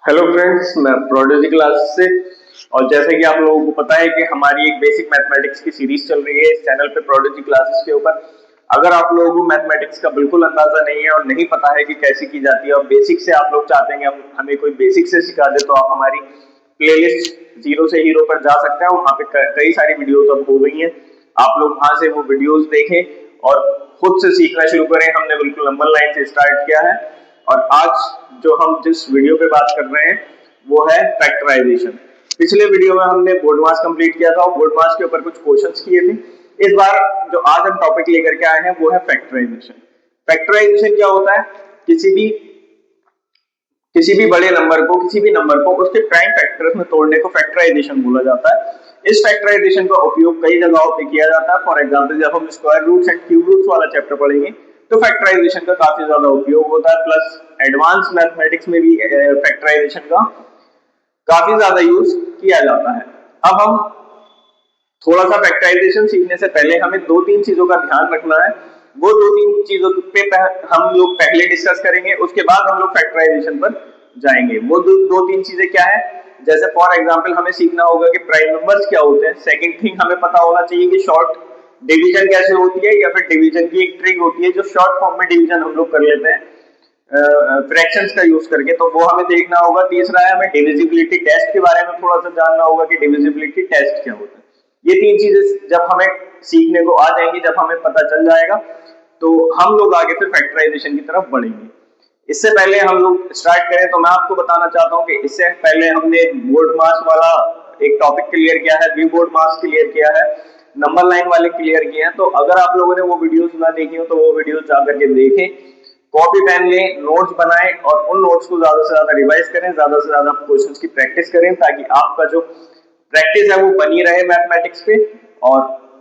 Hello friends, मैं प्रोडोजी class से। और जैसे कि आप लोगों को पता है कि हमारी एक बेसिक मैथमेटिक्स की सीरीज चल रही है इस चैनल पे प्रोडोजी क्लासेस के ऊपर। अगर आप लोगों को मैथमेटिक्स का बिल्कुल अंदाजा नहीं है और नहीं पता है कि कैसे की जाती है और बेसिक से आप लोग चाहते हैं कि हमें कोई बेसिक से सिखा दे, तो आप हमारी प्लेलिस्ट जीरो से हीरो पर जा सकते हैं। वहाँ पे कई सारी वीडियोज अब हो गई हैं, आप लोग वहां से वो वीडियोज देखें और खुद से सीखना शुरू करें। हमने बिल्कुल नंबर लाइन से स्टार्ट किया है और आज जो हम जिस वीडियो पे बात कर रहे हैं वो है फैक्टराइजेशन। पिछले वीडियो में हमने बोर्ड मास कंप्लीट किया था और बोर्ड मास के ऊपर कुछ क्वेश्चंस किए थे। इस बार जो आज हम टॉपिक लेकर के आए हैं वो है फैक्टराइजेशन। फैक्टराइजेशन क्या होता है? किसी भी बड़े नंबर को, किसी भी नंबर को उसके प्राइम फैक्टर्स में तोड़ने को फैक्टराइजेशन बोला जाता है। इस फैक्टराइजेशन का उपयोग कई जगहों पे किया जाता है। फॉर एग्जांपल, जब हम square roots and cube roots वाला चैप्टर पढ़ेंगे तो फैक्टराइजेशन का काफी ज्यादा उपयोग होता है। प्लस एडवांस मैथमेटिक्स में भी फैक्टराइजेशन का काफी ज्यादा यूज किया जाता है। अब हम थोड़ा सा फैक्टराइजेशन सीखने से पहले हमें दो तीन चीजों का ध्यान रखना है। वो दो तीन चीजों पे हम लोग पहले डिस्कस करेंगे, उसके बाद हम लोग फैक्टराइजेशन पर जाएंगे। वो दो तीन चीजें क्या है? जैसे फॉर एग्जांपल हमें सीखना होगा कि प्राइम नंबर्स क्या होते हैं। सेकंड थिंग, हमें पता होना चाहिए कि शॉर्ट डिवीजन कैसे होती है, या फिर डिवीजन की एक ट्रिक होती है जो शॉर्ट फॉर्म में डिवीजन हम लोग कर लेते हैं फ्रैक्शंस का यूज करके, तो वो हमें देखना होगा। तीसरा है, हमें डिविजिबिलिटी टेस्ट के बारे में थोड़ा सा जानना होगा कि डिविजिबिलिटी टेस्ट क्या होता है। ये तीन चीजें जब हमें सीखने को आ जाएंगी, जब हमें पता चल जाएगा, तो हम लोग आगे फिर फैक्टराइजेशन की तरफ बढ़ेंगे। इससे पहले हम लोग स्टार्ट करें तो मैं आपको बताना चाहता हूं कि इससे पहले हमने बोर्ड मास वाला एक टॉपिक क्लियर किया है, वी बोर्ड मास क्लियर किया है, नंबर लाइन वाले क्लियर किए हैं। तो अगर आप लोगों ने वो वीडियोस ना देखी हो तो वो वीडियोस जा करके देखें, कॉपी पेन लें, नोट्स बनाएं और उन नोट्स को ज्यादा से ज्यादा रिवाइज करें, ज्यादा से ज्यादा क्वेश्चंस की प्रैक्टिस करें, ताकि आपका जो प्रैक्टिस है वो बनी रहे मैथमेटिक्स पे। और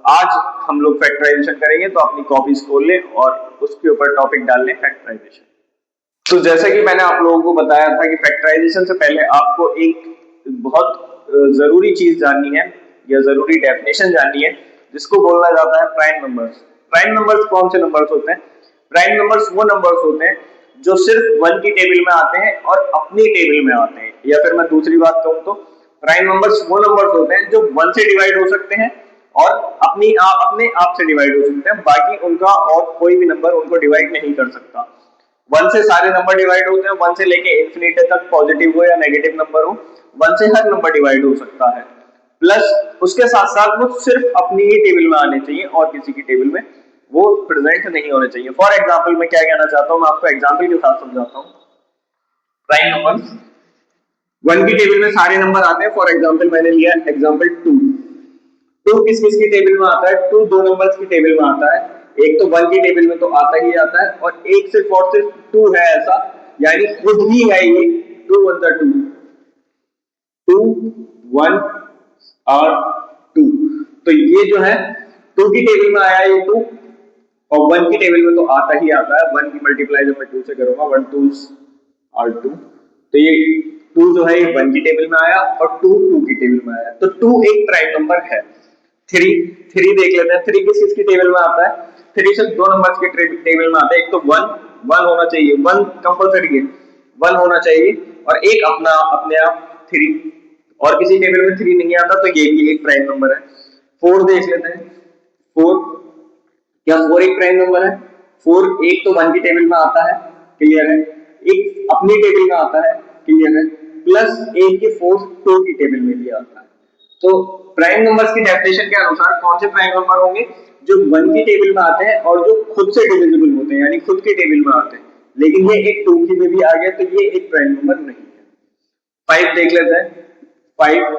आज हम लोग फैक्टराइजेशन करेंगे, तो अपनी कॉपीज खोल लें और उसके ऊपर टॉपिक डाल लें फैक्टराइजेशन। तो जैसा कि मैंने आप लोगों को बताया था कि फैक्टराइजेशन से पहले आपको एक बहुत जरूरी चीज जाननी है या जरूरी डेफिनेशन जाननी है, जिसको बोला जाता है प्राइम नंबर्स। प्राइम नंबर्स कौन से नंबर्स होते हैं? प्राइम नंबर्स वो नंबर्स होते हैं जो सिर्फ वन की टेबल में आते हैं और अपनी टेबल में आते हैं। या फिर मैं दूसरी बात कहूं तो प्राइम नंबर्स वो नंबर्स होते हैं जो वन से डिवाइड हो सकते हैं और अपने आप से डिवाइड हो सकते हैं। बाकी उनका और कोई भी नंबर उनको डिवाइड नहीं कर सकता। वन से सारे नंबर डिवाइड होते हैं, वन से लेके इन्फिनिटी तक, पॉजिटिव हो या नेगेटिव नंबर हो, वन से हर नंबर डिवाइड हो सकता है। प्लस उसके साथ साथ वो सिर्फ अपनी ही टेबल में आने चाहिए और किसी की टेबल में वो प्रेजेंट नहीं होने चाहिए। फॉर एग्जाम्पल मैं क्या कहना चाहता हूँ, मैं आपको एग्जाम्पल के साथ समझाता हूँ। प्राइम नंबर वन की टेबल में सारे नंबर आते हैं। फॉर एग्जाम्पल मैंने लिया एग्जाम्पल टू। टू किस किस की टेबल में आता है? टू दो नंबर्स की टेबल में आता है। एक तो वन की टेबल में तो आता ही आता है, और एक सिर्फ और सिर्फ टू है ऐसा, यानी खुद ही है ये। Two one the two, two one और टू। तो ये जो है टू की टेबल में आया ये टू, और वन की टेबल में तो आता ही आता है। वन की मल्टीप्लाई जब मैं टू से करूंगा, वन टू और टू, तो ये टू जो है ये वन की टेबल में आया और टू टू की टेबल में आया। तो टू एक प्राइम नंबर है। थ्री थ्री देख लेते हैं, थ्री किस किसकी टेबल में आता है? थ्री सिर्फ दो नंबर्स के टेबल में आता है। एक तो वन, वन होना चाहिए, वन कंपलसरी है, वन होना चाहिए, और एक अपना अपने आप थ्री, और किसी टेबल में थ्री नहीं आता, तो ये भी एक प्राइम नंबर है। फोर देख लेते हैं, फोर, क्या फोर एक प्राइम नंबर है? फोर एक तो वन की टेबल में आता है, क्लियर है, एक अपनी टेबल में आता है, क्लियर है, प्लस एक के फोर्थ टू की टेबल में भी आता है। तो प्राइम नंबर्स की डेफिनेशन के अनुसार कौन से प्राइम नंबर होंगे? जो वन की टेबल में आते हैं और जो खुद से डिविजिबल होते हैं, यानी खुद की टेबल में आते हैं। लेकिन ये एक टू की में भी आ गया, तो ये एक प्राइम नंबर नहीं है। फाइव देख लेते हैं, फाइव,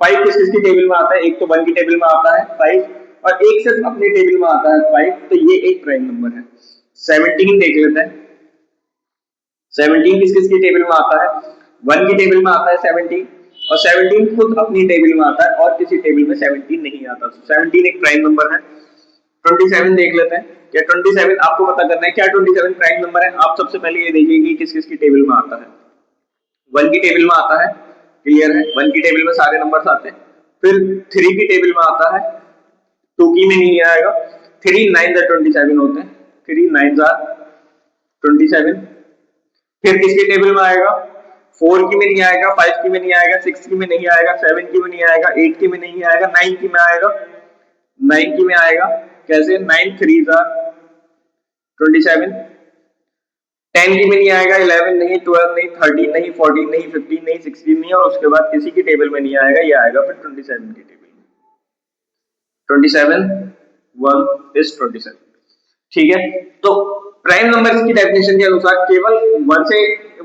फाइव किस किसकी टेबल में आता है? एक तो वन की टेबल में आता है फाइव, और एक सिर्फ अपनी टेबल में आता है फाइव, तो ये एक प्राइम नंबर है। 17 देख लेते हैं, 17 किस किसकी टेबल में आता है? वन की टेबल में आता है 17, और 17 खुद अपनी टेबल में आता है और किसी टेबल में 17 नहीं आता। 17 एक प्राइम नंबर है। 27 देख लेते हैं, क्या 27 आपको पता करना है क्या 27 प्राइम नंबर है? आप सबसे पहले ये देखिए कि किस किस की टेबल में आता है। वन की टेबल में आता है, क्लियर है, वन की टेबल में सारे नंबर्स आते हैं। फिर थ्री की टेबल में आता है, टू की में नहीं आएगा। थ्री नाइन 27 होते हैं, थ्री नाइन 27। फिर किसकी टेबल में आएगा? 4 की में नहीं आएगा, 5 की में नहीं आएगा, 6 की में नहीं आएगा, 7 की में नहीं आएगा, 8 की में नहीं आएगा, 9 की में आएगा। 9 की में आएगा कैसे? 9 3 27, 10 की में नहीं आएगा, 11 नहीं, 12 नहीं, 13 नहीं, 14 नहीं, 15 नहीं, 16 नहीं, और उसके बाद किसी की टेबल में नहीं आएगा, ये आएगा फिर 27 की टेबल में। 27 1 is 27। ठीक है, तो प्राइम नंबर की डेफिनेशन के अनुसार केवल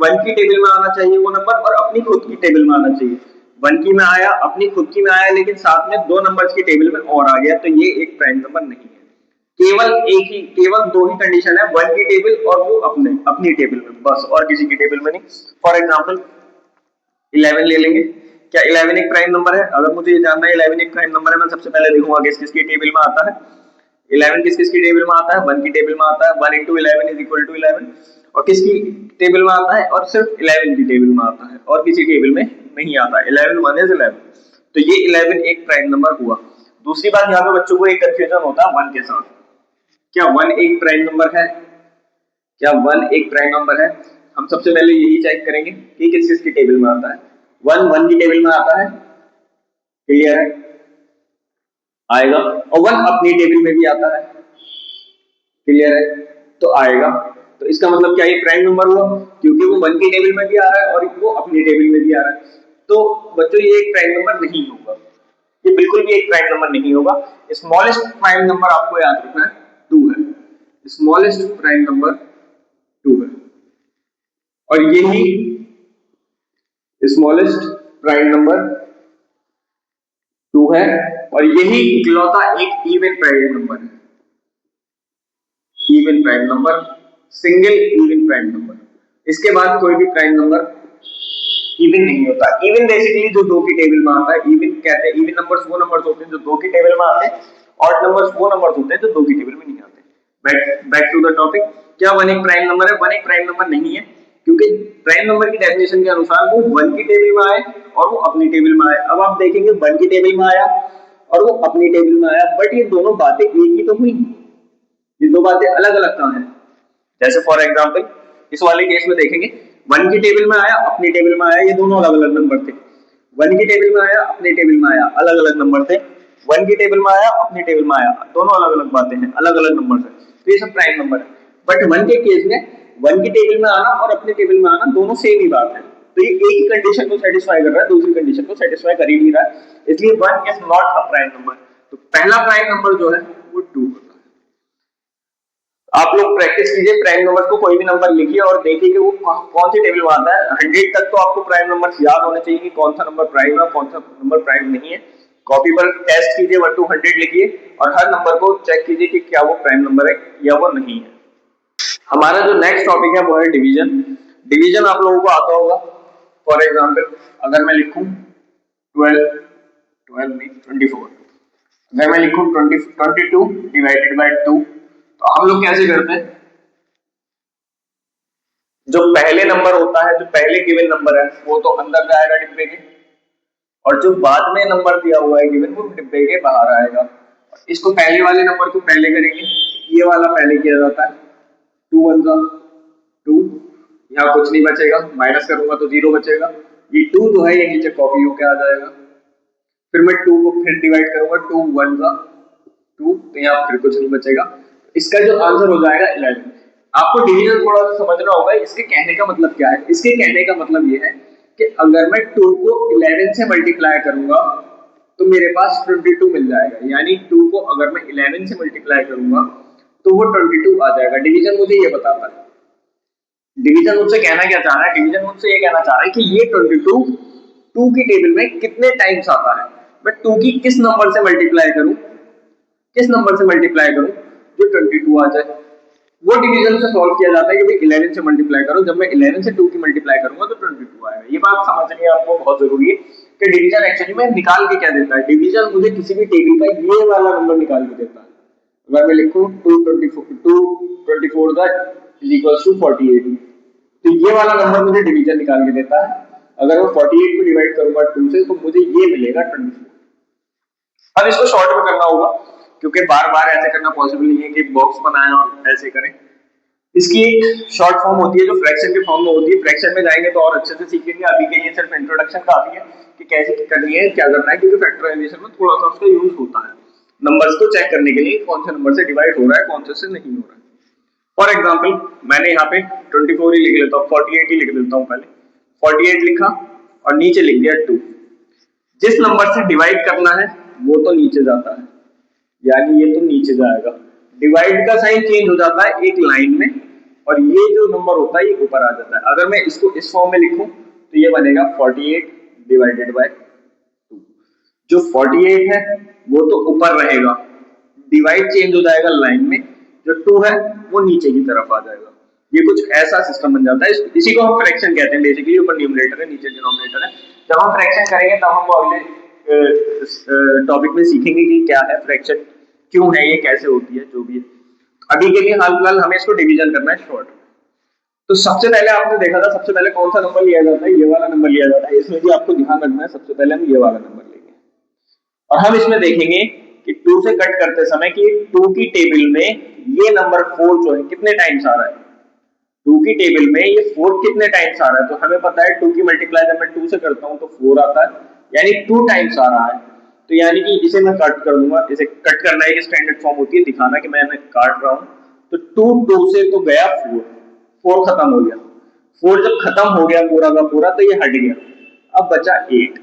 1 की टेबल में आना चाहिए वो नंबर, और अपनी खुद की टेबल में आना चाहिए। 1 की में आया, अपनी खुद की में आया, लेकिन साथ में 2 नंबर्स की टेबल में और आ गया, तो ये एक प्राइम नंबर नहीं है। केवल 2 ही कंडीशन है, 1 की टेबल और वो अपनी टेबल में, बस, और किसी की टेबल में नहीं। फॉर एग्जाम्पल 11 ले लेंगे। क्या 11 एक प्राइम नंबर है? अगर मुझे ये जानना है 11 एक प्राइम नंबर है, मैं सबसे पहले देखूंगा किस किस की टेबल में आता है। 11 किस किस की टेबल में आता है? 1 की टेबल में आता है, 1 into 11 is equal to 11। और किसकी टेबल में आता है? और सिर्फ 11 की टेबल में आता है, और किसी टेबल में नहीं आता। 11 1 is 11, तो ये 11 एक प्राइम नंबर हुआ। दूसरी बात, यहाँ पे बच्चों को एक कंफ्यूजन होता है 1 के साथ। क्या 1 एक प्राइम नंबर है? क्या 1 एक प्राइम नंबर है? हम सबसे पहले यही चेक करेंगे कि किस किस की टेबल में आता है। 1 की टेबल में आता है, क्लियर है, आएगा। और 1 अपनी टेबल में भी आता है, क्लियर है, तो आएगा। तो इसका मतलब क्या, ये प्राइम नंबर हुआ, क्योंकि वो 1 की टेबल में भी आ रहा है और वो अपनी टेबल में भी आ रहा है। तो बच्चों ये एक प्राइम नंबर नहीं होगा, ये बिल्कुल भी एक प्राइम नंबर नहीं होगा। स्मॉलेस्ट प्राइम नंबर आपको याद रखना है 2 है, स्मॉलेस्ट प्राइम नंबर 2 है, और यही स्मॉलेस्ट प्राइम नंबर 2 है, और यही इकलौता एक इवन प्राइम नंबर है। Even prime number, single even prime number, इसके बाद कोई भी प्राइम नंबर इवन नहीं होता। इवन बेसिकली जो 2 की टेबल में आता है, इवन कहते हैं, इवन नंबर्स वो नंबर्स होते हैं जो 2 की टेबल में आते हैं, ऑड नंबर्स वो नंबर्स होते हैं जो 2 की टेबल में नहीं आते। बैक टू द टॉपिक, क्या 1 एक प्राइम नंबर है? 1 एक प्राइम नंबर नहीं है, क्योंकि प्राइम नंबर की डेफिनेशन के अनुसार वो 1 की टेबल में आए और वो अपनी टेबल में आए। अब आप देखेंगे 1 की टेबल में आया और वो अपनी टेबल में आया, बट ये दोनों बातें एक ही तो हुई, ये दो बातें अलग अलग कहां हैं? जैसे फॉर एग्जांपल इस वाले केस में देखेंगे, 1 की टेबल में आया, अपनी टेबल में आया, ये दोनों अलग अलग नंबर थे। 1 की टेबल में आया, अपनी टेबल में आया, अलग अलग नंबर थे। 1 की टेबल में आया, अपनी टेबल में आया, दोनों अलग अलग बातें हैं, अलग अलग नंबर है, तो ये सब प्राइम नंबर है। बट 1 के केस में 1 की टेबल में आना और अपनी टेबल में आना दोनों सेम ही बात है, तो ये एक ही कंडीशन को सेटिस्फाई कर रहा है, दूसरी कंडीशन को सेटिस्फाई कर ही नहीं रहा है, इसलिए 1 is not a prime number. तो पहला प्राइम नंबर जो है वो 2 होता है। आप लोग प्रैक्टिस कीजिए, प्राइम नंबर को कोई भी नंबर लिखिए और देखिए कि वो कौन सी टेबल में आता है। 100 तक तो आपको प्राइम नंबर याद होने चाहिए कि कौन सा नंबर प्राइम है, कौन सा नंबर प्राइम नहीं है। कॉपी पर टेस्ट कीजिए, 1 to 100 लिखिए और हर नंबर को चेक कीजिए कि क्या वो प्राइम नंबर है या वो नहीं है। हमारा जो नेक्स्ट टॉपिक है वो है डिवीजन। डिवीजन आप लोगों को आता होगा। फॉर एग्जाम्पल अगर मैं लिखूं 12 नहीं 24, अगर मैं लिखूं 22 डिवाइडेड बाय 2, तो हम लोग कैसे करते हैं? जो पहले नंबर होता है, जो पहले गिवन नंबर है, वो तो अंदर जाएगा डिब्बे के, और जो बाद में नंबर दिया हुआ है गिवन, वो डिब्बे के बाहर आएगा। इसको पहले वाले नंबर को पहले करेंगे, ये वाला पहले किया जाता है। 2 1 2, यहाँ कुछ नहीं बचेगा, माइनस करूंगा तो 0 बचेगा। ये 2 जो है ये नीचे कॉपी होके आ जाएगा। फिर मैं 2 को फिर डिवाइड करूंगा, 2 1 2, तो यहाँ फिर कुछ नहीं बचेगा। इसका जो आंसर हो जाएगा 11। आपको डिवीजन थोड़ा सा समझना होगा, इसके कहने का मतलब क्या है। इसके कहने का मतलब ये है कि अगर मैं 2 को 11 से मल्टीप्लाई करूंगा तो मेरे पास 22 मिल जाएगा, यानी 2 को अगर मैं 11 से मल्टीप्लाई करूंगा तो वो 22 आ जाएगा। डिवीजन मुझे ये बताता है। डिवीजन मुझसे कहना क्या चाह रहा है? डिवीजन मुझसे ये कहना चाह रहा है कि ये 22 2 की टेबल में कितने टाइम्स आता है, मैं 2 की किस नंबर से मल्टीप्लाई करूं, किस नंबर से मल्टीप्लाई करूं जो 22 आ जाए। वो डिवीजन से सॉल्व किया जाता है कि भाई 11 से मल्टीप्लाई करो, जब मैं 11 से 2 की मल्टीप्लाई करूंगा तो 22 आएगा। ये बात समझनी आपको बहुत जरूरी है कि डिवीजन एक्चुअली में निकाल के क्या देता है। डिवीजन मुझे किसी भी टेबल का ये वाला नंबर निकाल के देता है। अगर मैं लिखूं 224 इज इक्वल्स टू 48, तो ये वाला नंबर मुझे डिवीजन निकाल के देता है। अगर मैं 48 को डिवाइड करूंगा 2 से तो मुझे ये मिलेगा 24। अब इसको शॉर्ट में करना होगा क्योंकि बार बार ऐसे करना पॉसिबल नहीं है कि बॉक्स बनाएं और ऐसे करें। इसकी एक शॉर्ट फॉर्म होती है जो फ्रैक्शन के फॉर्म में होती है। फ्रैक्शन में जाएंगे तो और अच्छे से सीखेंगे, अभी के लिए सिर्फ इंट्रोडक्शन काफी है कि कैसे करनी है, क्या करना है, क्योंकि फैक्टराइजेशन में थोड़ा सा उसका यूज होता है नंबर्स को चेक करने के लिए कौन से नंबर से डिवाइड हो रहा है कौन से नहीं हो रहा है। फॉर एग्जाम्पल मैंने यहाँ पे 24 ही लिख लेता हूँ, 48 ही लिख देता हूँ पहले। 48 लिखा और नीचे लिख दिया 2। जिस नंबर से डिवाइड करना है वो तो नीचे जाता है, यानी ये तो नीचे जाएगा, डिवाइड का साइन चेंज हो जाता है एक लाइन में, और ये जो नंबर होता है ये ऊपर आ जाता है। अगर मैं इसको इस फॉर्म में लिखूं तो ये बनेगा 48 डिवाइडेड बाय 2। जो 48 है वो तो ऊपर रहेगा, डिवाइड चेंज हो जाएगा लाइन में, जो 2 है वो नीचे की तरफ आ जाएगा। ये कुछ ऐसा सिस्टम बन जाता है, इसी को हम फ्रैक्शन कहते हैं। बेसिकली ऊपर न्यूमरेटर है नीचे डिनोमिनेटर है। जब हम फ्रैक्शन करेंगे तब हम अगले टॉपिक में सीखेंगे कि क्या है फ्रैक्शन, क्यों है ये, कैसे होती है, जो भी है। अभी के लिए हाल फिलहाल हमें इसको डिवीजन करना है शॉर्ट। तो सबसे पहले आपने देखा था सबसे पहले कौन सा नंबर लिया जाता है, ये वाला नंबर लिया जाता है। इसमें भी आपको ध्यान रखना है, सबसे पहले हम ये वाला नंबर लेंगे और हम इसमें देखेंगे कि 2 से कट करते समय कि 2 की टेबल में ये नंबर 4 जो है कितने टाइम्स आ रहा है। 2 की टेबल में ये 4 कितने टाइम्स आ रहा है, तो हमें पता है 2 की मल्टीप्लाई जब मैं 2 से करता हूं तो 4 आता है, यानी 2 टाइम्स आ रहा है। तो यानी कि इसे मैं कट कर दूंगा। इसे कट करना एक स्टैंडर्ड फॉर्म होती है, दिखाना कि मैं काट रहा हूं। तो 2 से तो गया 4, 4 खत्म हो गया। 4 जब खत्म हो गया पूरा का पूरा तो ये हट गया, अब बचा 8।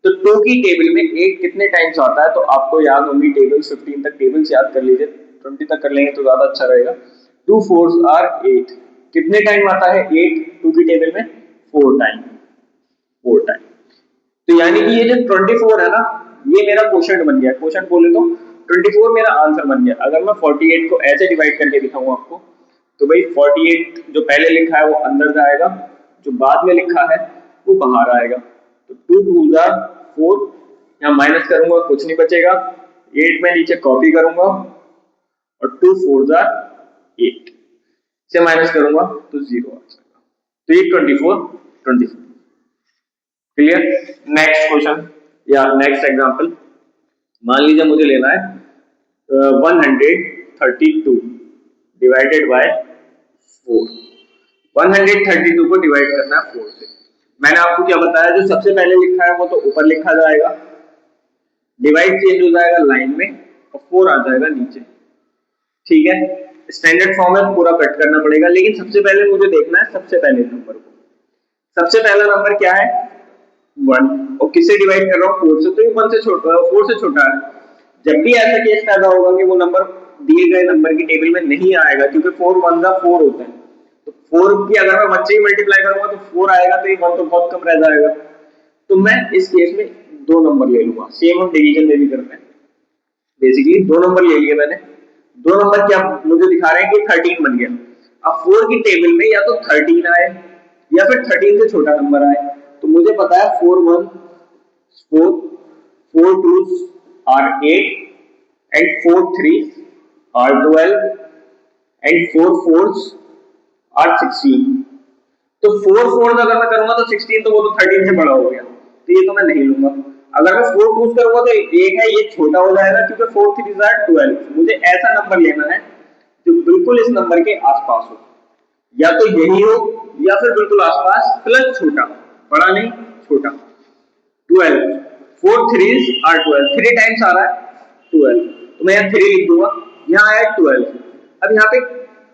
तो 2 की टेबल में 8 कितने टाइम्स आता है, तो आपको याद होंगी टेबल, 15 तक टेबल्स याद कर लीजिए, 20 तक कर लेंगे तो ज्यादा अच्छा रहेगा। 2 4s आर 8, कितने टाइम आता है 8 2 की टेबल में, 4 टाइम, 4 टाइम। तो यानी कि ये जो 24 है ना, ये मेरा क्वोशंट बन गया। क्वोशंट बोले तो 24 मेरा आंसर बन गया। अगर मैं 48 को ऐसे डिवाइड करके दिखाऊं आपको, तो भाई 48 जो पहले लिखा है वो अंदर जाएगा, जो बाद में लिखा है वो बाहर आएगा। तो 2 2 जा 4, यहाँ माइनस करूंगा कुछ नहीं बचेगा, 8 में नीचे कॉपी करूंगा और 2 4 जा 8 से माइनस करूंगा तो 0 आ जाएगा। तो ये 24 24। क्लियर। नेक्स्ट क्वेश्चन या नेक्स्ट एग्जांपल, मान लीजिए मुझे लेना है 132 डिवाइडेड बाय 4। 132 को डिवाइड करना है 4 से। मैंने आपको क्या बताया, जो सबसे पहले लिखा है वो तो ऊपर लिखा जाएगा, डिवाइड चेंज हो जाएगा लाइन में और 4 आ जाएगा नीचे। ठीक है, स्टैंडर्ड फॉर्म में पूरा कट करना पड़ेगा, लेकिन सबसे पहले मुझे देखना है सबसे पहले नंबर को। सबसे पहला नंबर क्या है 1, और किसे डिवाइड कर रहा हूँ 4 से, तो ये 1 से छोटा, 4 से छोटा है। जब भी ऐसा केस पैदा होगा कि वो नंबर दिए गए नंबर की टेबल में नहीं आएगा, क्योंकि 4 1 जा 4 होता है, तो 4 की अगर मैं 1 से ही मल्टीप्लाई करूंगा तो 4 आएगा, तो ये 1 तो बहुत कम रह जाएगा। तो मैं इस केस में 2 नंबर ले लूंगा। सेम हम डिवीजन में भी करते हैं। बेसिकली 2 नंबर ले लिए मैंने। 2 नंबर क्या मुझे दिखा रहे हैं कि 13 बन गया। अब 4 की टेबल में या तो 13 आए या फिर 13 से छोटा नंबर आए, तो मुझे पता है 4 1 4, 4 2s are 8 and 4 3s are 12 and 4 4s are 16। तो 4 4 अगर मैं करूंगा तो 16, तो वो तो 13 से बड़ा हो गया, तो ये तो मैं नहीं लूंगा। अगर मैं 4 2s करूंगा तो एक है ये छोटा हो जाएगा, क्योंकि 4 3s are 12। मुझे ऐसा नंबर लेना है जो बिल्कुल इस नंबर के आसपास हो, या तो यही हो या फिर बिल्कुल आसपास प्लस छोटा, बड़ा नहीं छोटा। 12, 4 3s are 12, 3 टाइम्स आ रहा है 12, तो मैं यहाँ 3 लिख दूंगा, यहाँ आया 12। अब यहाँ पे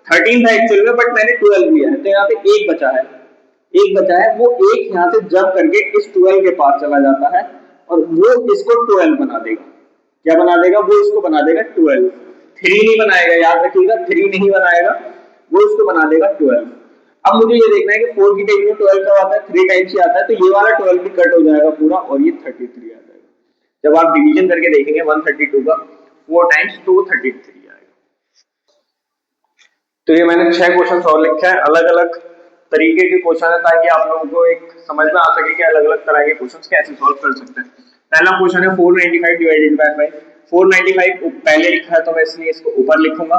13 था एक्चुअल में, बट मैंने 12 लिया है, तो यहाँ पे एक बचा है, एक बचा है। वो एक यहाँ से जंप करके इस 12 के पास चला जाता है और वो इसको 12 बना देगा। क्या बना देगा, वो इसको बना देगा 12। 3 नहीं बनाएगा, याद रखिएगा 3 नहीं बनाएगा, वो इसको बना देगा 12। अब मुझे ये देखना है कि 4 की टेबल में 12 कब आता है, 3 टाइम्स ही आता है, तो ये वाला 12 भी कट हो जाएगा पूरा और ये 33 आ जाएगा। जब आप डिवीजन करके देखेंगे 132 का 4 टाइम्स तो वो 33 आएगा। तो ये मैंने 6 क्वेश्चन और लिखे हैं, अलग अलग तरीके के क्वेश्चन है, ताकि आप लोगों को एक समझ में आ सके कि अलग अलग तरह के क्वेश्चन कैसे सॉल्व कर सकते हैं। पहला क्वेश्चन है 495 डिवाइडेड बाय 5। 495 पहले लिखा है तो मैं इसलिए इसको ऊपर लिखूंगा,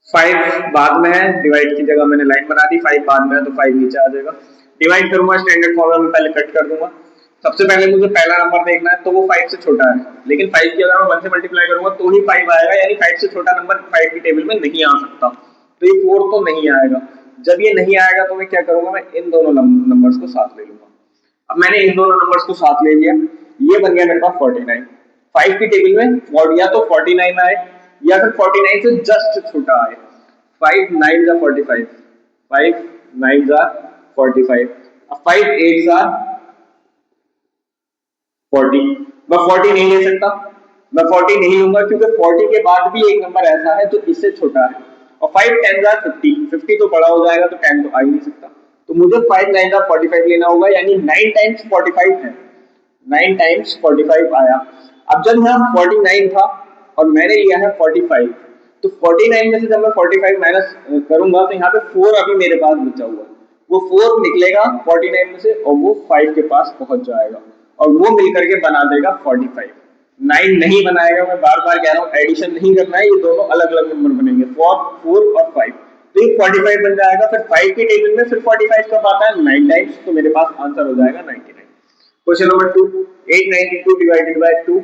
5 बाद में है, डिवाइड की जगह मैंने लाइन बना दी, 5 बाद में है तो 5 नीचे आ जाएगा। डिवाइड करूंगा स्टैंडर्ड फॉर्मूला में, पहले कट कर दूंगा। सबसे पहले मुझे पहला नंबर देखना है, तो वो 5 से छोटा है, लेकिन 5 की अगर मैं 1 से मल्टीप्लाई करूंगा तो ही 5 आएगा, यानी 5 से छोटा नंबर 5 की टेबल में नहीं आ सकता, तो ये 4 तो नहीं आएगा। जब ये नहीं आएगा तो मैं क्या करूंगा, मैं इन दोनों नंबर्स को साथ ले लूंगा। अब मैंने इन दोनों नंबर्स को साथ ले लिया, ये बन गया मेरे पास 49। 5 की टेबल में और या तो 49 आए या फिर 49 से जस्ट छोटा आए। 5 9 जा 45, 5 9 जा 45, अब 5 8 जा 40। मैं 40 नहीं ले सकता, मैं 40 नहीं लूंगा क्योंकि 40 के बाद भी एक नंबर ऐसा है जो इससे छोटा है, और 5 10 जा 50, 50 तो बड़ा हो जाएगा तो 10 तो आ ही नहीं सकता, तो मुझे 5 9 जा 45 लेना होगा, यानी 9 टाइम्स 45 है, 9 टाइम्स 45 आया। अब जब यहाँ 49 था और मैंने लिया है 45, तो 49 में से जब मैं 45 माइनस करूंगा तो यहाँ पे 4 अभी मेरे पास बचा हुआ है, वो 4 निकलेगा 49 में से और वो 5 के पास पहुंच जाएगा और वो मिलकर के बना देगा 45। 9 नहीं बनाएगा, मैं बार बार कह रहा हूँ एडिशन नहीं करना है, ये दोनों अलग अलग नंबर बनेंगे, 4 और 5, तो ये 45 बन जाएगा। फिर 5 की टेबल में फिर 45 कब आता है, 9 टाइम्स, तो मेरे पास आंसर हो जाएगा 99। Question number 2, 892 divided by 2।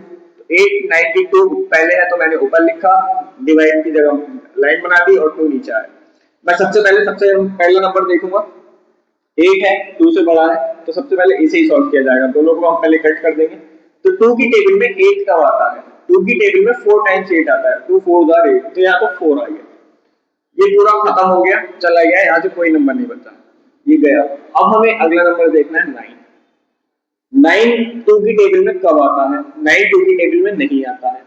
892 पहले है तो मैंने ऊपर लिखा, डिवाइड की जगह लाइन बना दी और 2 नीचे आया। मैं सबसे पहला नंबर देखूंगा, 8 है, 2 से बड़ा है, तो सबसे पहले इसे ही सॉल्व किया जाएगा, दोनों को हम पहले कट कर देंगे। तो 2 की टेबल में 8 कब आता है, 2 की टेबल में 4 टाइम्स 8 आता है, 2 4 जार 8, तो यहाँ तो 4 आ गया, ये पूरा खत्म हो गया, चला गया, यहाँ से कोई नंबर नहीं बचा, ये गया। अब हमें अगला नंबर देखना है 9। 9 2 की टेबल में कब आता है, 9 2 की टेबल में नहीं आता है।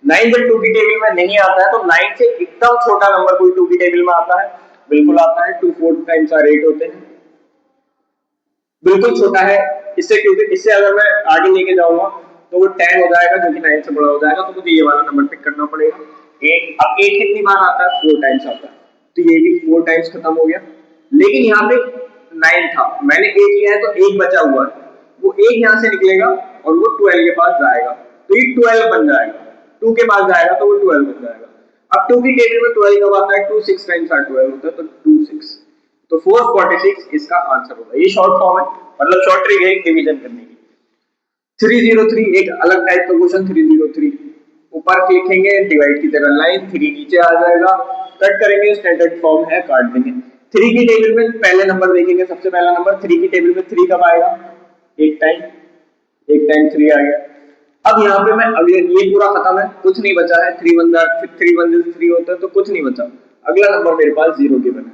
9 जब 2 की टेबल में नहीं आता है तो 9 से एकदम छोटा नंबर कोई 2 की टेबल में आता है, बिल्कुल आता है, 2 4 टाइम्स 8 होते हैं, बिल्कुल छोटा है इससे, क्योंकि इससे अगर मैं आगे लेके जाऊंगा तो वो 10 हो जाएगा जो कि 9 से बड़ा हो जाएगा, तो मुझे ये वाला नंबर पिक करना पड़ेगा। 8, अब 8 कितनी बार आता है, 4 टाइम्स आता है, तो ये भी 4 टाइम्स खत्म हो गया। लेकिन यहाँ पे 9 था, मैंने 8 लिया है तो 1 बचा हुआ है, वो 1 यहाँ से निकलेगा और वो 12 के पास जाएगा, तो ये 12 बन जाएगा, 2 के पास जाएगा तो वो 12 बन जाएगा। अब 2 की टेबल में 12 कब आता है, 2 6 टाइम्स 12 होता है, तो 2 6, तो 446 इसका आंसर होगा। ये शॉर्ट फॉर्म है, मतलब शॉर्ट ट्रिक है डिवीजन करने की। 303 एक अलग टाइप का क्वेश्चन, 303 ऊपर लिखेंगे डिवाइड की तरह लाइन, 3 नीचे आ जाएगा, कट करेंगे, स्टैंडर्ड फॉर्म है, काट देंगे। 3 की टेबल में पहले नंबर देखेंगे, सबसे पहला नंबर 3 की टेबल में 3 कब आएगा, एक टाइम, एक टाइम 3 आ गया। अब यहाँ पे मैं, अब ये पूरा खत्म है, कुछ नहीं बचा है, 3 1 3 1 3 होता है तो कुछ नहीं बचा, अगला नंबर मेरे पास 0 गिवन है।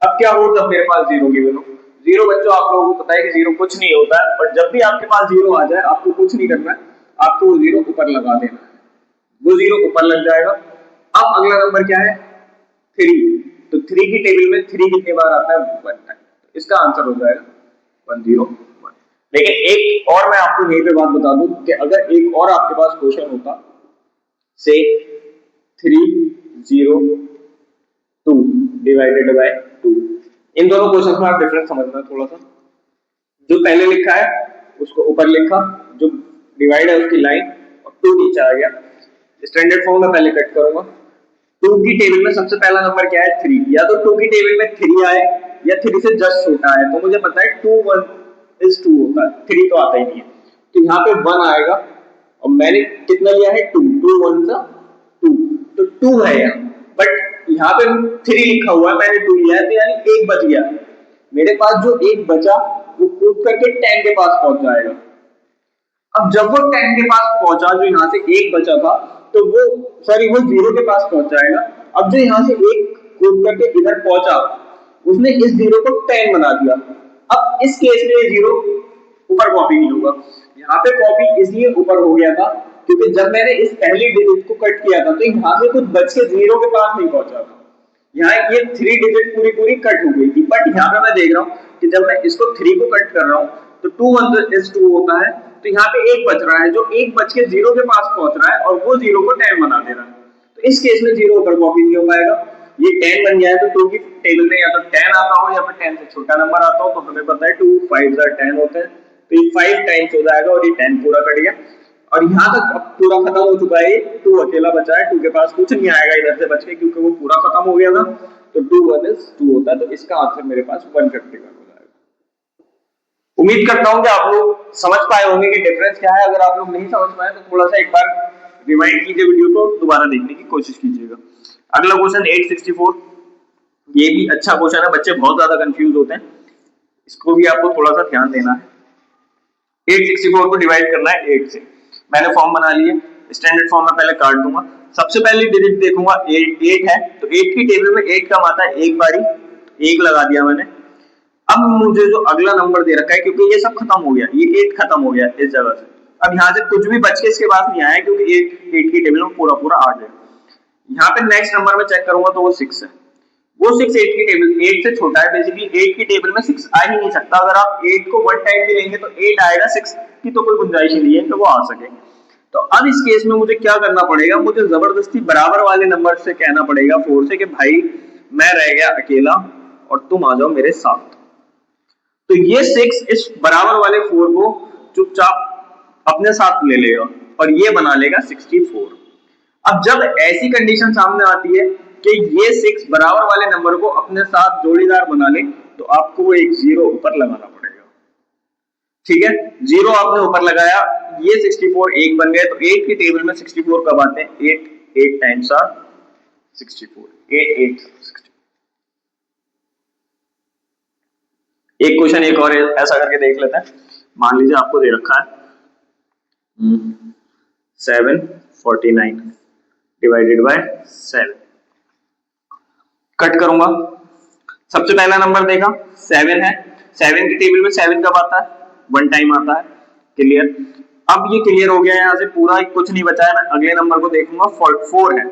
अब क्या हो जब मेरे पास 0 गिवन हो, 0 बच्चों आप लोगों को पता है कि 0 कुछ नहीं होता है, पर जब भी आपके पास 0 आ जाए आपको कुछ नहीं करना है, आपको वो 0 ऊपर लगा देना है, वो 0 ऊपर लग जाएगा। अब अगला नंबर क्या है, 3, तो 3 की टेबल में 3 कितनी बार आता है, 1 टाइम, इसका आंसर हो जाएगा 101। लेकिन एक और मैं आपको यहीं पे बात बता दूं कि अगर एक और आपके पास क्वेश्चन होता, से 302 डिवाइडेड बाय 2, इन दोनों क्वेश्चन में आप डिफरेंस समझना थोड़ा सा, जो पहले लिखा है उसको ऊपर लिखा, जो डिवाइड है उसकी लाइन, और 2 नीचे आ गया। स्टैंडर्ड फॉर्म में पहले कट करूंगा। 2 की टेबल में सबसे पहला नंबर क्या है, 3, या तो 2 की टेबल में 3 आए या 3 से जस्ट छोटा है, तो मुझे पता है 2 1 is 2 होता है, 3 तो आता ही नहीं है, तो यहाँ पे 1 आएगा, और मैंने कितना लिया है, 2, 2 1 सा 2, तो 2 है यहाँ, बट यहाँ पे 3 लिखा हुआ है, मैंने 2 लिया है, तो यानी 1 बच गया, मेरे पास जो 1 बचा वो कूद करके 10 के पास पहुंच जाएगा। अब जब वो 10 के पास पहुंचा, जो यहाँ से 1 बचा था, तो वो वो 0 के पास पहुंच जाएगा। अब जो यहाँ से 1 कूद करके इधर पहुंचा, उसने इस 0 को 10 बना दिया। अब इस केस में 0 ऊपर कॉपी नहीं होगा, यहाँ पे कॉपी इसलिए ऊपर हो गया था क्योंकि जब मैंने इस पहली डिजिट को कट किया था तो यहाँ से कुछ बच के 0 के पास नहीं पहुंचा था, यहाँ ये 3 डिजिट पूरी पूरी कट हो गई थी। बट यहाँ पे मैं देख रहा हूँ कि जब मैं इसको 3 को कट कर रहा हूँ तो 2 1 is 2 होता है, तो यहाँ पे 1 बच रहा है, जो 1 बच के 0 के पास पहुंच रहा है और वो 0 को 10 बना दे रहा है, तो इस केस में 0 ऊपर कॉपी नहीं हो पाएगा, ये 10 बन गया है। तो 2 की टेबल में या तो 10 आता हो या फिर 10 से छोटा नंबर आता हो, तो हमें पता है 2 5 10 होते हैं, तो ये 5 टाइम्स हो जाएगा और ये 10 पूरा कट गया, और यहाँ तक अब पूरा खत्म हो चुका है, 2 अकेला बचा है, 2 के पास कुछ नहीं आएगा इधर से बच के क्योंकि वो पूरा खत्म हो गया था, तो 2 1 is 2 होता है, तो इसका आंसर मेरे पास 151 हो जाएगा। उम्मीद करता हूं कि आप लोग समझ पाए होंगे कि डिफरेंस क्या है। अगर आप लोग नहीं समझ पाए तो थोड़ा सा एक बार रिवाइंड कीजिए वीडियो को, दोबारा देखने की कोशिश कीजिएगा। अगला क्वेश्चन 864, ये भी अच्छा क्वेश्चन है, बच्चे बहुत ज्यादा कंफ्यूज होते हैं, इसको भी आपको थोड़ा सा ध्यान देना है। 864 को डिवाइड करना है 8 से। मैंने फॉर्म बना लिए, स्टैंडर्ड फॉर्म में पहले काट दूंगा। सबसे पहले डिजिट देखूंगा 8 है, तो 8 की टेबल में 8 कम आता है एक बारी, 1 लगा दिया मैंने। अब मुझे जो अगला नंबर दे रखा है, क्योंकि ये सब खत्म हो गया, ये 8 खत्म हो गया इस जगह से, अब यहाँ से कुछ भी बच के इसके पास नहीं आया, क्योंकि 8 की टेबल में पूरा पूरा आ गया। यहाँ पे नेक्स्ट नंबर में चेक करूंगा तो वो 6 है, वो 6 8 की टेबल 8 से छोटा है, बेसिकली 8 की टेबल में 6 आ ही नहीं सकता। अगर आप 8 को 1 टाइम भी लेंगे तो 8 आएगा, 6 की तो कोई गुंजाइश ही नहीं है कि वो आ सके। तो अब इस केस में मुझे क्या करना पड़ेगा, मुझे जबरदस्ती बराबर वाले नंबर से कहना पड़ेगा 4 से कि भाई मैं रह गया अकेला और तुम आ जाओ मेरे साथ। तो ये 6 इस बराबर वाले 4 को चुपचाप अपने साथ ले लेगा और ये बना लेगा 64। अब जब ऐसी कंडीशन सामने आती है कि ये 6 बराबर वाले नंबर को अपने साथ जोड़ीदार बना ले, तो आपको वो एक 0 ऊपर लगाना पड़ेगा। ठीक है, 0 आपने ऊपर लगाया, ये 64 1 बन गए, तो 8 की टेबल में 64 कब आते हैं, 8 टाइम्स आर 64, 8 64। एक क्वेश्चन एक और ऐसा करके देख लेते हैं। मान लीजिए आपको दे रखा है 749 डिवाइडेड बाय 7, कट करूंगा। सबसे पहला नंबर देखा 7 है, 7 की टेबल में 7 कब आता है, 1 टाइम आता है, क्लियर। अब ये क्लियर हो गया, यहाँ से पूरा कुछ नहीं बचा है। मैं अगले नंबर को देखूंगा, 4 है,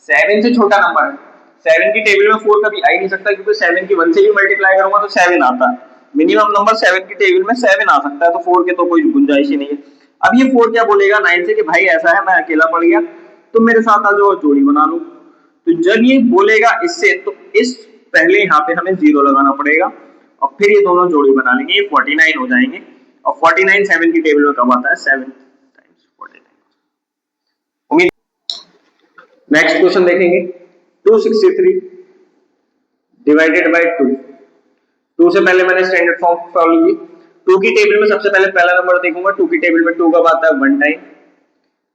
7 से छोटा नंबर है, 7 की टेबल में 4 कभी आ ही नहीं सकता, क्योंकि 7 की 1 से भी मल्टीप्लाई करूंगा तो 7 आता है। मिनिमम नंबर 7 की टेबल में 7 आ सकता है, तो 4 के तो कोई गुंजाइश ही नहीं है। अब ये 4 क्या बोलेगा 9 से कि भाई ऐसा है मैं अकेला पड़ गया, तुम मेरे साथ आ जाओ, जोड़ी बना लो। तो जब ये बोलेगा इससे, तो इस पहले यहाँ पे हमें 0 लगाना पड़ेगा और फिर ये दोनों जोड़ी बना लेंगे, ये 49 हो जाएंगे। और 49 7 की टेबल में कब आता है, 7 टाइम्स 49। उम्मीद। नेक्स्ट क्वेश्चन देखेंगे 263 डिवाइडेड बाय 2। 2 से पहले मैंने स्टैंडर्ड फॉर्म फॉलो की। 2 की टेबल में सबसे पहले पहला नंबर देखूंगा, 2 की टेबल में 2 कब आता है, 1 टाइम,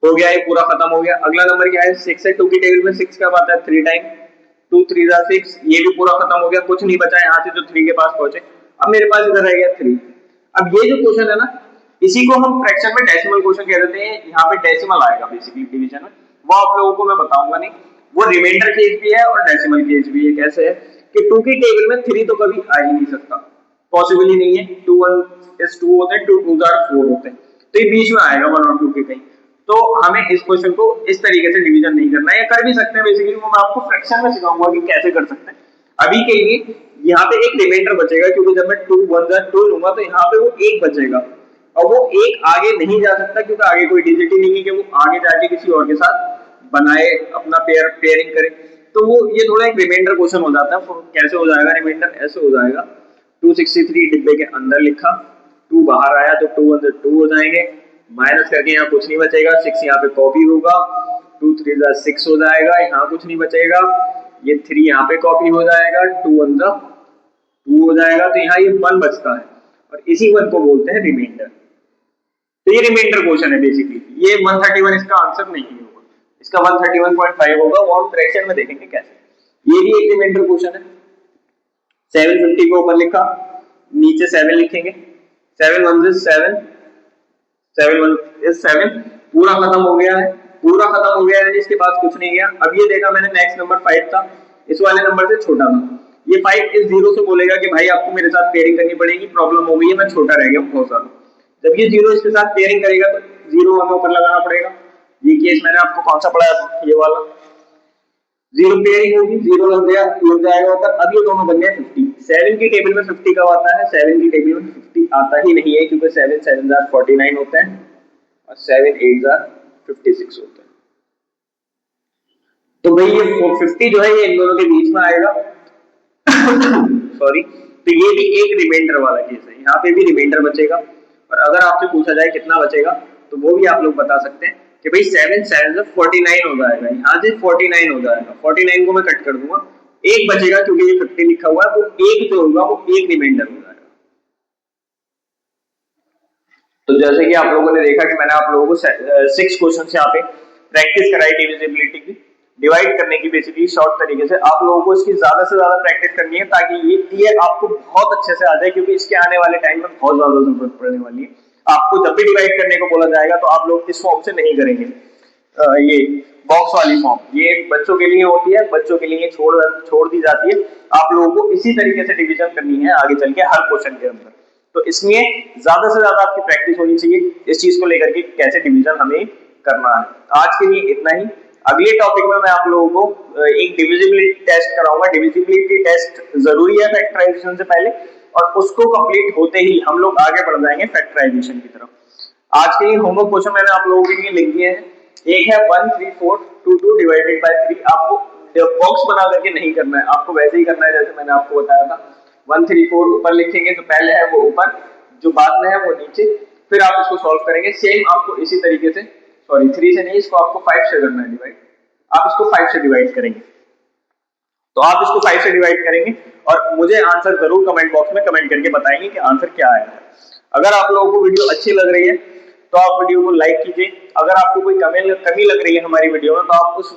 हो गया, ये पूरा खत्म हो गया। अगला नंबर क्या है, 6 है, 2 की टेबल में 6 कब आता है, 3 टाइम, 2 3 जा 6, ये भी पूरा खत्म हो गया, कुछ नहीं बचा यहाँ से जो 3 के पास पहुंचे। अब मेरे पास इधर रह गया 3। अब ये जो क्वेश्चन है ना, इसी को हम फ्रैक्शन में डेसिमल क्वेश्चन कह देते हैं। यहाँ पे डेसिमल आएगा बेसिकली डिवीजन में, वो आप लोगों को मैं बताऊंगा नहीं, वो रिमाइंडर केस भी है और डेसिमल केस भी है। कैसे है कि 2 की टेबल में 3 तो कभी आ ही नहीं सकता, पॉसिबल ही नहीं है। 2 1 is 2 होते हैं, 2 2 are 4 होते हैं, तो ये बीच में आएगा 1 और 2 के कहीं। तो हमें इस क्वेश्चन को इस तरीके से डिवीजन नहीं करना है, या कर भी सकते हैं बेसिकली, वो मैं आपको फ्रैक्शन में सिखाऊंगा कि कैसे कर सकते हैं। अभी के लिए यहाँ पे एक रिमाइंडर बचेगा, क्योंकि जब मैं 2 1 2 लूंगा तो यहाँ पे वो 1 बचेगा, और वो 1 आगे नहीं जा सकता, क्योंकि आगे कोई डिजिट ही नहीं है कि वो आगे जाके किसी और के साथ बनाए, अपना पेयरिंग करे। तो वो ये थोड़ा एक रिमाइंडर क्वेश्चन हो जाता है। कैसे हो जाएगा रिमाइंडर, ऐसे हो जाएगा 263 डिब्बे के अंदर लिखा, 2 बाहर आया तो 2 1 2 हो जाएंगे, माइनस करके यहाँ कुछ नहीं बचेगा, 6 यहाँ पे कॉपी होगा, 2 3 6 हो जाएगा, यहाँ कुछ नहीं बचेगा, ये 3 यहाँ पे कॉपी हो जाएगा, 2 1 2 हो जाएगा, तो यहाँ ये 1 बचता है, और इसी 1 को बोलते हैं रिमाइंडर। तो ये रिमाइंडर क्वेश्चन है बेसिकली। ये 131 इसका आंसर नहीं होगा, इसका 131.5 होगा, वो हम फ्रैक्शन में देखेंगे कैसे। ये भी एक रिमाइंडर क्वेश्चन है। 750 को ऊपर लिखा, नीचे 7 लिखेंगे, 7 1 is 7, 7 1 is 7, पूरा खत्म हो गया है, पूरा खत्म हो गया है, इसके पास कुछ नहीं गया। अब ये देखा मैंने, नेक्स्ट नंबर 5 था, इस वाले नंबर से छोटा था, ये 5 इस 0 से बोलेगा कि भाई आपको मेरे साथ पेयरिंग करनी पड़ेगी, प्रॉब्लम हो गई है, मैं छोटा रह गया बहुत ज्यादा। जब ये 0 इसके साथ पेयरिंग करेगा तो 0 हमें ऊपर लगाना पड़ेगा। ये केस मैंने आपको कौन सा पढ़ाया था, ये वाला, 0 पेयरिंग होगी, 0 लग गया, लग जाएगा ऊपर। अब ये दोनों बन गए 50। 7 की टेबल में 50 कब आता है, 7 की टेबल में 50 आता ही नहीं है, क्योंकि 7 7 49 होते हैं और 7 8 56 होते हैं। तो भाई ये 50 जो है ये इन दोनों के बीच में आएगा सॉरी। तो ये भी एक रिमाइंडर वाला केस है, यहाँ पे भी रिमाइंडर बचेगा। और अगर आपसे पूछा जाए कितना बचेगा, तो वो भी आप लोग बता सकते हैं कि भाई 7 7 49 हो जाएगा, यहाँ से 49 हो जाएगा, 49 को मैं कट कर दूंगा, एक बचेगा, क्योंकि ये 50 लिखा हुआ है, वो एक जो होगा वो एक रिमाइंडर हो जाएगा। तो जैसे कि आप लोगों ने देखा कि मैंने आप लोगों को 6 क्वेश्चन यहाँ पे प्रैक्टिस कराई डिविजिबिलिटी की, डिवाइड करने की बेसिकली शॉर्ट तरीके से। आप लोगों को इसकी ज्यादा से ज्यादा प्रैक्टिस करनी है ताकि ये आपको बहुत अच्छे से आ जाए, क्योंकि इसके आने वाले टाइम में बहुत ज्यादा जरूरत पड़ने वाली है। आपको जब भी डिवाइड करने को बोला जाएगा तो आप लोग इस फॉर्म से नहीं करेंगे, ये बॉक्स वाली फॉर्म ये बच्चों के लिए होती है, बच्चों के लिए छोड़ दी जाती है। आप लोगों को इसी तरीके से डिवीजन करनी है आगे चल के हर क्वेश्चन के अंदर। तो इसलिए ज्यादा से ज्यादा आपकी प्रैक्टिस होनी चाहिए इस चीज को लेकर के कैसे डिवीजन हमें करना है। आज के लिए इतना ही। अगले टॉपिक में मैं आप लोगों को एक डिविजिबिलिटी टेस्ट कराऊंगा। डिविजिबिलिटी टेस्ट जरूरी है फैक्टराइजेशन से पहले, और उसको कंप्लीट होते ही हम लोग आगे बढ़ जाएंगे फैक्टराइजेशन की तरफ। आज के लिए होमवर्क क्वेश्चन मैंने आप लोगों के लिए लिख दिए हैं। एक है 1 3 4 2 2 डिवाइडेड बाय 3। आपको बॉक्स बना करके नहीं करना है, आपको वैसे ही करना है जैसे मैंने आपको बताया था। 1 3 4 ऊपर लिखेंगे, जो पहले है वो ऊपर, जो बाद में है वो नीचे, फिर आप इसको सॉल्व करेंगे। सेम आपको इसी तरीके से, सॉरी 3 से नहीं, इसको आपको 5 से करना है डिवाइड। आप इसको 5 से डिवाइड करेंगे, तो आप इसको 5 से डिवाइड करेंगे और मुझे आंसर जरूर कमेंट बॉक्स में कमेंट करके बताएंगे कि आंसर क्या आया है। अगर आप लोगों को वीडियो अच्छी लग रही है तो आप वीडियो को लाइक कीजिए। अगर आपको कोई कमी लग रही है हमारी वीडियो में तो आप उस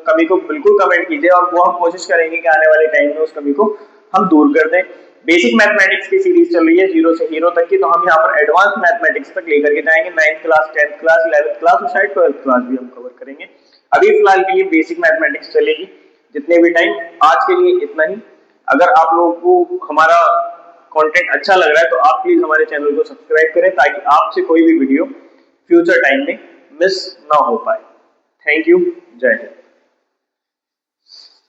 कमी को बिल्कुल कमेंट कीजिए, और वो हम कोशिश करेंगे कि आने वाले टाइम में उस कमी को हम दूर कर दें। बेसिक मैथमेटिक्स की सीरीज चल रही है 0 से हीरो तक की, तो हम यहाँ पर एडवांस मैथमेटिक्स तक लेकर के जाएंगे। 9th class, 10th class, 11th class और शायद 12th क्लास भी हम कवर करेंगे। अभी फिलहाल के लिए बेसिक मैथमेटिक्स चलेगी जितने भी टाइम। आज के लिए इतना ही। अगर आप लोगों को हमारा कंटेंट अच्छा लग रहा है तो आप प्लीज हमारे चैनल को सब्सक्राइब करें, ताकि आपसे कोई भी वीडियो फ्यूचर टाइम में मिस ना हो पाए। थैंक यू, जय हिंद।